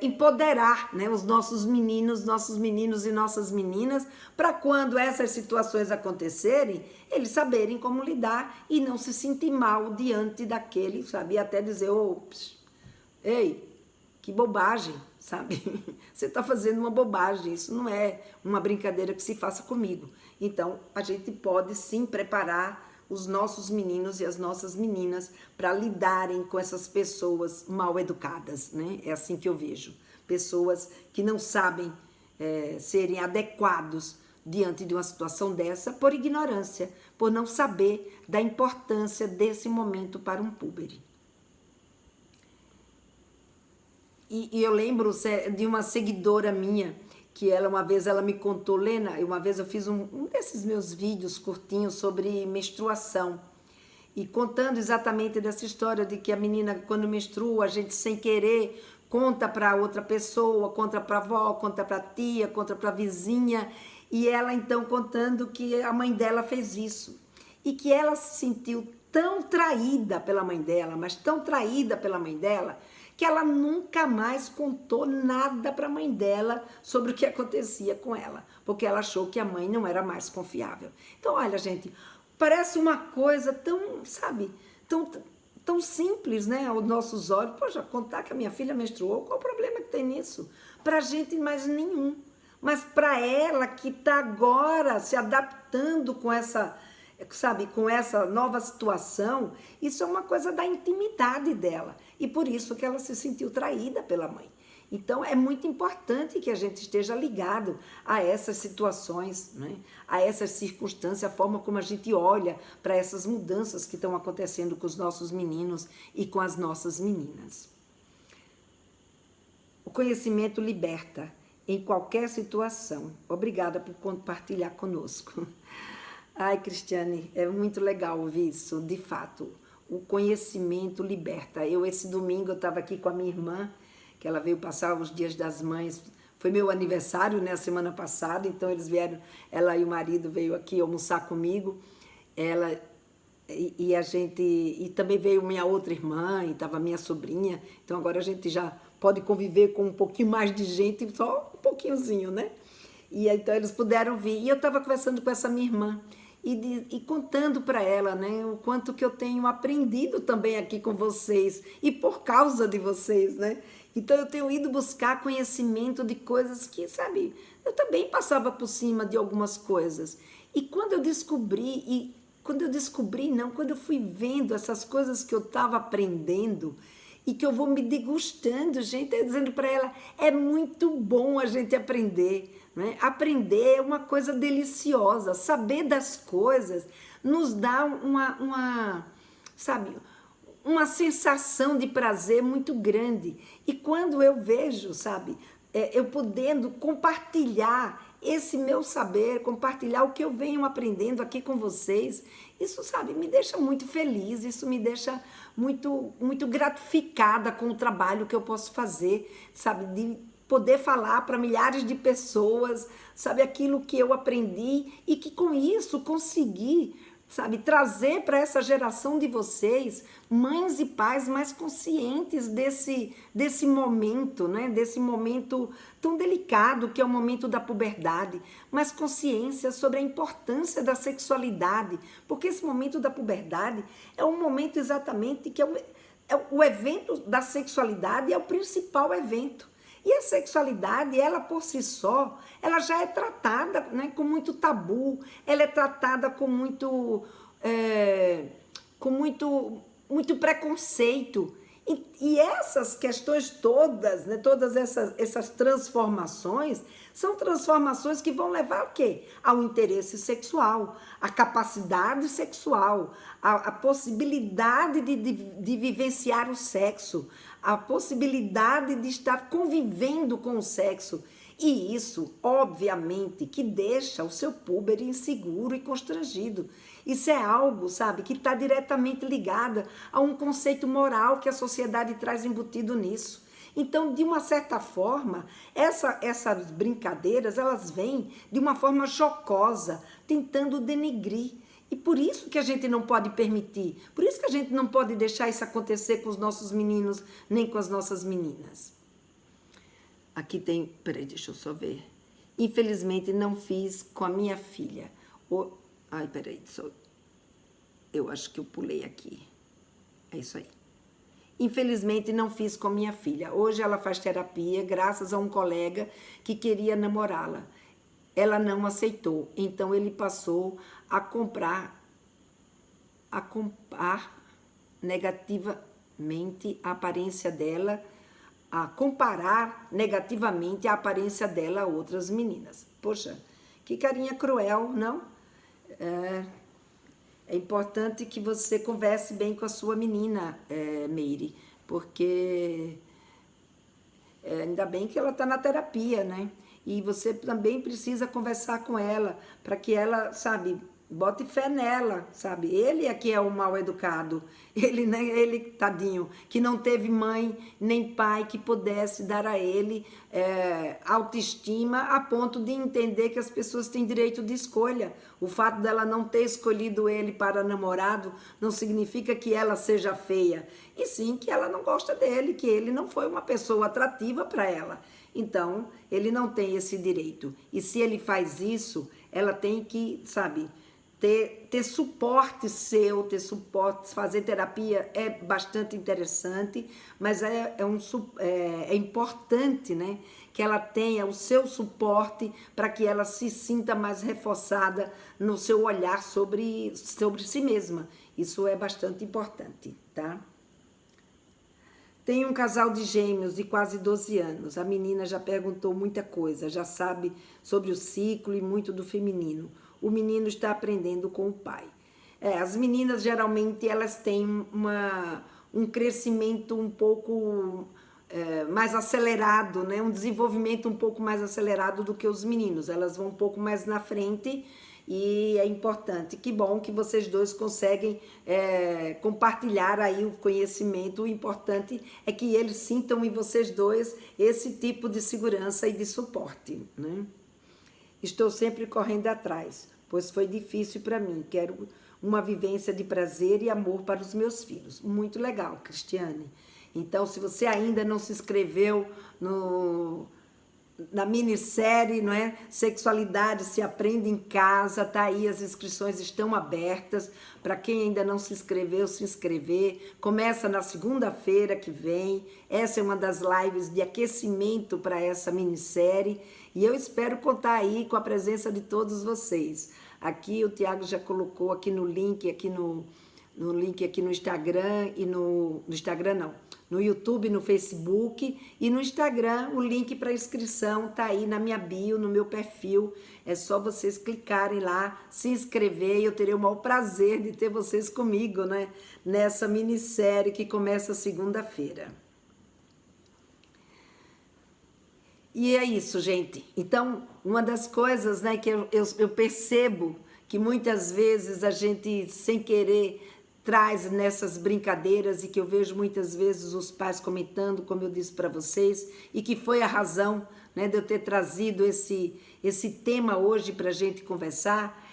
empoderar, né, os nossos meninos e nossas meninas, para quando essas situações acontecerem, eles saberem como lidar e não se sentir mal diante daquele, sabe, e até dizer, ei, que bobagem, sabe, você está fazendo uma bobagem, isso não é uma brincadeira que se faça comigo. Então, a gente pode sim preparar os nossos meninos e as nossas meninas para lidarem com essas pessoas mal educadas, né? É assim que eu vejo. Pessoas que não sabem serem adequados diante de uma situação dessa por ignorância, por não saber da importância desse momento para um púbere. E eu lembro de uma seguidora minha, que uma vez ela me contou, Lena, uma vez eu fiz um desses meus vídeos curtinhos sobre menstruação, e contando exatamente dessa história de que a menina, quando menstrua, a gente sem querer conta para outra pessoa, conta para a avó, conta para a tia, conta para a vizinha, e ela então contando que a mãe dela fez isso, e que ela se sentiu tão traída pela mãe dela, mas tão traída pela mãe dela, que ela nunca mais contou nada para a mãe dela sobre o que acontecia com ela, porque ela achou que a mãe não era mais confiável. Então, olha, gente, parece uma coisa tão, sabe, tão simples, né, aos nossos olhos. Poxa, contar que a minha filha menstruou, qual o problema que tem nisso? Para a gente, mais nenhum. Mas para ela que está agora se adaptando com essa, sabe, com essa nova situação, isso é uma coisa da intimidade dela. E por isso que ela se sentiu traída pela mãe. Então, é muito importante que a gente esteja ligado a essas situações, né? A essas circunstâncias, a forma como a gente olha para essas mudanças que estão acontecendo com os nossos meninos e com as nossas meninas. O conhecimento liberta em qualquer situação. Obrigada por compartilhar conosco. Ai, Cristiane, é muito legal ouvir isso, de fato. O conhecimento liberta. Esse domingo, eu estava aqui com a minha irmã, que ela veio passar os Dias das Mães. Foi meu aniversário, né, a semana passada, então eles vieram, ela e o marido veio aqui almoçar comigo. Ela e a gente, e também veio minha outra irmã, e estava minha sobrinha, então agora a gente já pode conviver com um pouquinho mais de gente, só um pouquinhozinho, né? E então eles puderam vir, e eu estava conversando com essa minha irmã, e contando para ela, né, o quanto que eu tenho aprendido também aqui com vocês, e por causa de vocês, né? Então eu tenho ido buscar conhecimento de coisas que, sabe, eu também passava por cima de algumas coisas. E quando eu descobri, quando eu fui vendo essas coisas que eu estava aprendendo e que eu vou me degustando, gente, dizendo para ela, é muito bom a gente aprender, né? Aprender é uma coisa deliciosa, saber das coisas nos dá sabe, uma sensação de prazer muito grande. E quando eu vejo, sabe, eu podendo compartilhar esse meu saber, compartilhar o que eu venho aprendendo aqui com vocês, isso, sabe, me deixa muito feliz, isso me deixa muito gratificada com o trabalho que eu posso fazer, sabe, de poder falar para milhares de pessoas, sabe, aquilo que eu aprendi e que com isso consegui, sabe, trazer para essa geração de vocês, mães e pais mais conscientes desse momento, né? Desse momento tão delicado que é o momento da puberdade, mas consciência sobre a importância da sexualidade, porque esse momento da puberdade é um momento exatamente que o evento da sexualidade é o principal evento. E a sexualidade, ela por si só, ela já é tratada, né, com muito tabu, ela é tratada com muito preconceito. E essas questões todas, né, todas essas transformações, são transformações que vão levar ao quê? Ao interesse sexual, à capacidade sexual, à possibilidade de vivenciar o sexo, a possibilidade de estar convivendo com o sexo. E isso, obviamente, que deixa o seu púber inseguro e constrangido. Isso é algo, sabe, que está diretamente ligado a um conceito moral que a sociedade traz embutido nisso. Então, de uma certa forma, essas brincadeiras, elas vêm de uma forma jocosa, tentando denegrir. E por isso que a gente não pode permitir, por isso que a gente não pode deixar isso acontecer com os nossos meninos, nem com as nossas meninas. Aqui tem, peraí, deixa eu só ver. Infelizmente não fiz com a minha filha. Ai, peraí, eu acho que eu pulei aqui. É isso aí. Infelizmente não fiz com a minha filha. Hoje ela faz terapia graças a um colega que queria namorá-la. Ela não aceitou, então ele passou a comparar negativamente a aparência dela, a comparar negativamente a aparência dela a outras meninas. Poxa, que carinha cruel, não? É importante que você converse bem com a sua menina, Meire, porque ainda bem que ela está na terapia, né? E você também precisa conversar com ela, para que ela, sabe, bote fé nela, sabe? Ele é que é o mal educado, ele, tadinho, que não teve mãe nem pai que pudesse dar a ele autoestima a ponto de entender que as pessoas têm direito de escolha. O fato dela não ter escolhido ele para namorado não significa que ela seja feia, e sim que ela não gosta dele, que ele não foi uma pessoa atrativa para ela. Então, ele não tem esse direito. E se ele faz isso, ela tem que, sabe, ter suporte seu, ter suporte, fazer terapia é bastante interessante, mas é importante, né, que ela tenha o seu suporte para que ela se sinta mais reforçada no seu olhar sobre si mesma. Isso é bastante importante, tá? Tem um casal de gêmeos de quase 12 anos. A menina já perguntou muita coisa, já sabe sobre o ciclo e muito do feminino. O menino está aprendendo com o pai. As meninas, geralmente, elas têm um crescimento um pouco mais acelerado, né? Um desenvolvimento um pouco mais acelerado do que os meninos. Elas vão um pouco mais na frente e é importante. Que bom que vocês dois conseguem compartilhar aí o conhecimento. O importante é que eles sintam em vocês dois esse tipo de segurança e de suporte, né? Estou sempre correndo atrás, pois foi difícil para mim. Quero uma vivência de prazer e amor para os meus filhos. Muito legal, Cristiane. Então, se você ainda não se inscreveu na minissérie, não é? Sexualidade se aprende em casa, tá aí, as inscrições estão abertas. Para quem ainda não se inscreveu, se inscrever. Começa na segunda-feira que vem. Essa é uma das lives de aquecimento para essa minissérie. E eu espero contar aí com a presença de todos vocês. Aqui o Tiago já colocou aqui no link, no link aqui no Instagram e no Instagram não, no YouTube, no Facebook e no Instagram o link para inscrição tá aí na minha bio, no meu perfil. É só vocês clicarem lá, se inscrever e eu terei o maior prazer de ter vocês comigo, né? Nessa minissérie que começa segunda-feira. E é isso, gente. Então, uma das coisas, né, que eu percebo que muitas vezes a gente, sem querer, traz nessas brincadeiras e que eu vejo muitas vezes os pais comentando, como eu disse para vocês, e que foi a razão, né, de eu ter trazido esse tema hoje para a gente conversar,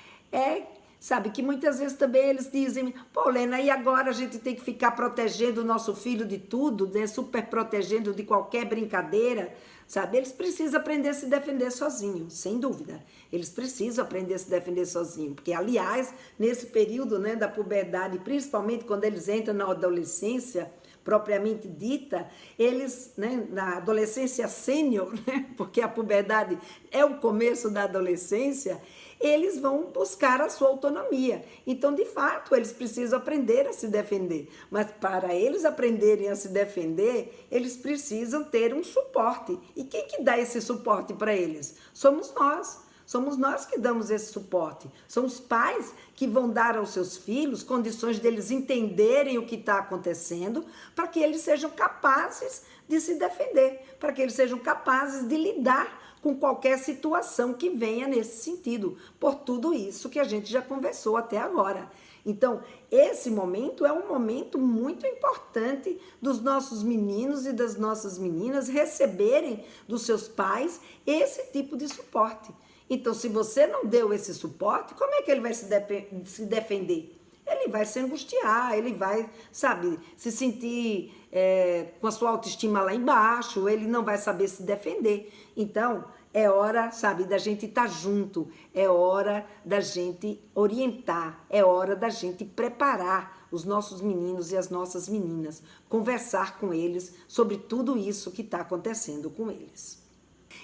sabe, que muitas vezes também eles dizem, pô, Lena, e agora a gente tem que ficar protegendo o nosso filho de tudo, né, super protegendo de qualquer brincadeira, sabe? Eles precisam aprender a se defender sozinhos, sem dúvida. Eles precisam aprender a se defender sozinhos, porque, aliás, nesse período, né, da puberdade, principalmente quando eles entram na adolescência, propriamente dita, eles, né, na adolescência sênior, né, porque a puberdade é o começo da adolescência, eles vão buscar a sua autonomia. Então, de fato, eles precisam aprender a se defender. Mas para eles aprenderem a se defender, eles precisam ter um suporte. E quem que dá esse suporte para eles? Somos nós. Somos nós que damos esse suporte. São os pais que vão dar aos seus filhos condições deles entenderem o que está acontecendo para que eles sejam capazes de se defender, para que eles sejam capazes de lidar com qualquer situação que venha nesse sentido, por tudo isso que a gente já conversou até agora. Então, esse momento é um momento muito importante dos nossos meninos e das nossas meninas receberem dos seus pais esse tipo de suporte. Então, se você não deu esse suporte, como é que ele vai se defender? Ele vai se angustiar, ele vai, sabe, se sentir com a sua autoestima lá embaixo, ele não vai saber se defender. Então, é hora, sabe, da gente estar junto, é hora da gente orientar, é hora da gente preparar os nossos meninos e as nossas meninas, conversar com eles sobre tudo isso que está acontecendo com eles.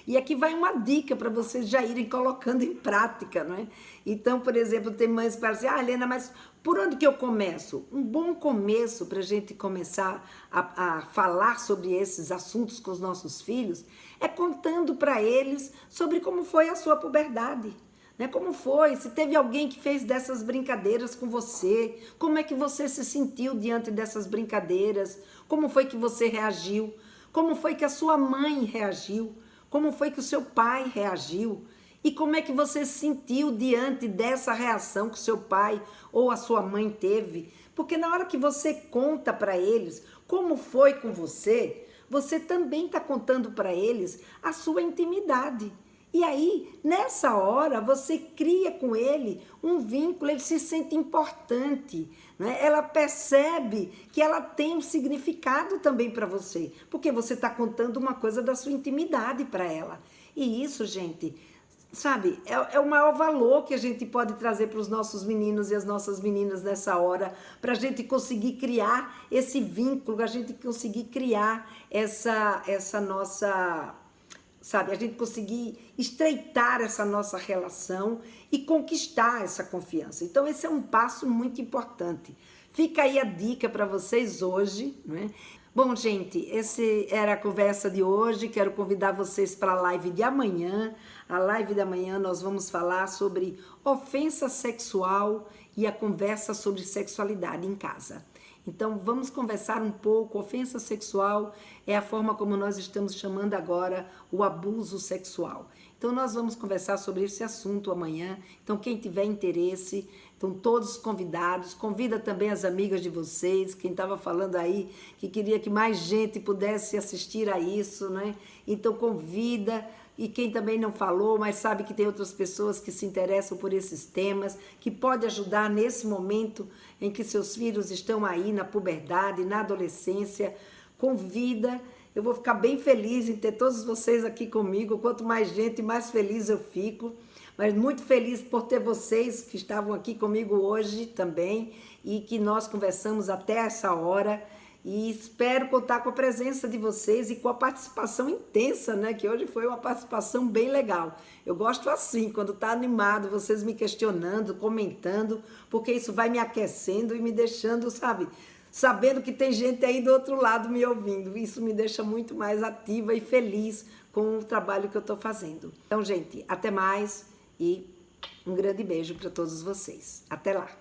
E aqui vai uma dica para vocês já irem colocando em prática, não é? Então, por exemplo, tem mães que falam assim, Helena, mas por onde que eu começo? Um bom começo para a gente começar a falar sobre esses assuntos com os nossos filhos é contando para eles sobre como foi a sua puberdade. Né? Como foi? Se teve alguém que fez dessas brincadeiras com você, como é que você se sentiu diante dessas brincadeiras? Como foi que você reagiu? Como foi que a sua mãe reagiu? Como foi que o seu pai reagiu? E como é que você se sentiu diante dessa reação que o seu pai ou a sua mãe teve? Porque na hora que você conta para eles como foi com você, você também está contando para eles a sua intimidade. E aí, nessa hora, você cria com ele um vínculo, ele se sente importante, né? Ela percebe que ela tem um significado também para você, porque você está contando uma coisa da sua intimidade para ela. E isso, gente, sabe, é o maior valor que a gente pode trazer para os nossos meninos e as nossas meninas nessa hora, para a gente conseguir criar esse vínculo, a gente conseguir criar essa nossa... Sabe, a gente conseguir estreitar essa nossa relação e conquistar essa confiança. Então, esse é um passo muito importante. Fica aí a dica para vocês hoje, né? Bom, gente, essa era a conversa de hoje. Quero convidar vocês para a live de amanhã. A live de amanhã nós vamos falar sobre ofensa sexual e a conversa sobre sexualidade em casa. Então, vamos conversar um pouco. Ofensa sexual é a forma como nós estamos chamando agora o abuso sexual. Então, nós vamos conversar sobre esse assunto amanhã. Então, quem tiver interesse, estão todos convidados. Convida também as amigas de vocês, quem estava falando aí, que queria que mais gente pudesse assistir a isso, né? Então, convida. E quem também não falou, mas sabe que tem outras pessoas que se interessam por esses temas, que pode ajudar nesse momento em que seus filhos estão aí na puberdade, na adolescência, convida. Eu vou ficar bem feliz em ter todos vocês aqui comigo. Quanto mais gente, mais feliz eu fico. Mas muito feliz por ter vocês que estavam aqui comigo hoje também e que nós conversamos até essa hora. E espero contar com a presença de vocês e com a participação intensa, né? Que hoje foi uma participação bem legal. Eu gosto assim, quando tá animado, vocês me questionando, comentando, porque isso vai me aquecendo e me deixando, sabe, sabendo que tem gente aí do outro lado me ouvindo. Isso me deixa muito mais ativa e feliz com o trabalho que eu tô fazendo. Então, gente, até mais e um grande beijo para todos vocês. Até lá!